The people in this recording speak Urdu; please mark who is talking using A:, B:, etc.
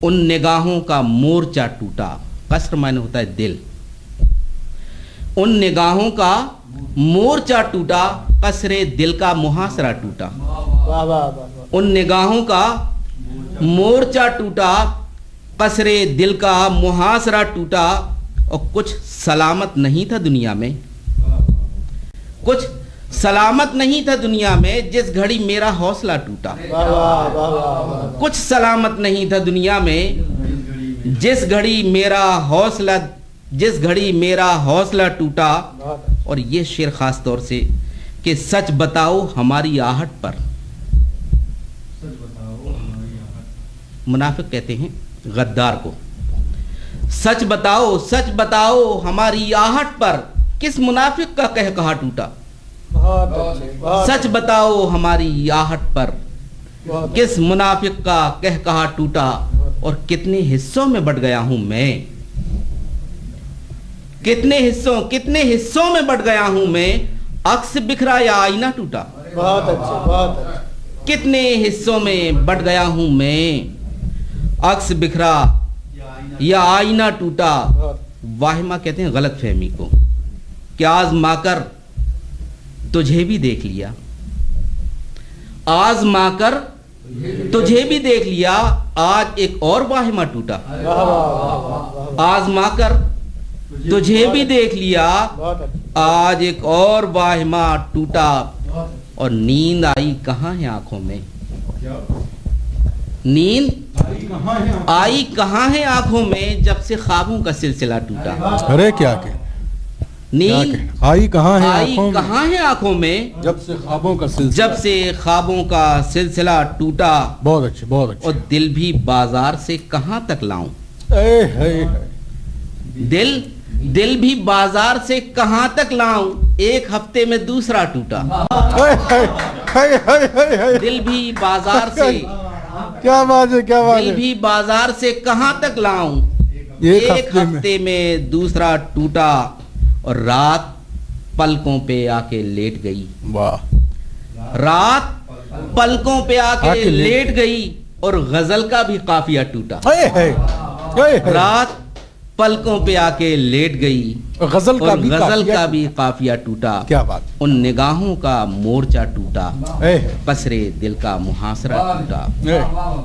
A: ان نگاہوں کا مورچہ ٹوٹا. قصر معنی ہوتا ہے دل. ان نگاہوں کا مورچہ ٹوٹا, قصر دل کا محاصرہ ٹوٹا. ان نگاہوں کا مورچہ ٹوٹا, قصر دل کا محاصرہ ٹوٹا. اور کچھ سلامت نہیں تھا دنیا میں, کچھ سلامت نہیں تھا دنیا میں جس گھڑی میرا حوصلہ ٹوٹا. کچھ سلامت نہیں تھا دنیا میں جس گھڑی میرا حوصلہ ٹوٹا. اور یہ شعر خاص طور سے کہ سچ بتاؤ ہماری آہٹ پر. منافق کہتے ہیں غدار کو, سچ بتاؤ ہماری آہٹ پر, کس منافق کا کہہ کہا ٹوٹا. سچ بتاؤ ہماری آہٹ پر, کس منافق کا کہہ کہا ٹوٹا. اور کتنے حصوں میں بٹ گیا ہوں میں, کتنے حصوں میں بٹ گیا ہوں میں, عکس بکھرا یا آئینہ ٹوٹا. کتنے حصوں میں بٹ گیا ہوں میں, عکس بکھرا یا آئینہ ٹوٹا. واہمہ کہتے ہیں غلط فہمی کو, کہ آزما کر تجھے بھی دیکھ لیا, آزما کر تجھے بھی دیکھ لیا, آج ایک اور واہمہ ٹوٹا. آزما کر تجھے بھی دیکھ لیا, آج ایک اور واہمہ ٹوٹا. اور نیند آئی کہاں ہے آنکھوں میں, نیند آئی کہاں ہے آنکھوں میں, جب سے خوابوں کا سلسلہ ٹوٹا.
B: ارے کیا کہ
A: نیند
B: آئی کہاں
A: ہے آنکھوں میں,
B: جب سے خوابوں کا
A: سلسلہ ٹوٹا.
B: بہت اچھے بہت
A: اور
B: اچھے.
A: دل بھی بازار سے کہاں تک لاؤں, دل بھی بازار سے کہاں تک لاؤں, ایک ہفتے میں دوسرا ٹوٹا. دل بھی بازار سے,
B: کیا بات ہے, کیا بات
A: دل
B: ہے.
A: بھی بازار سے کہاں تک لاؤں, ایک ہفتے میں دوسرا ٹوٹا. اور رات پلکوں پہ آ کے لیٹ گئی, رات پلکوں پہ آ کے لیٹ گئی. اور غزل کا بھی قافیہ ٹوٹا. رات پلکوں پہ آ کے لیٹ گئی,
B: غزل
A: کا بھی قافیہ ٹوٹا.
B: کیا بات.
A: ان نگاہوں کا مورچہ ٹوٹا, قصر دل کا محاصرہ ٹوٹا.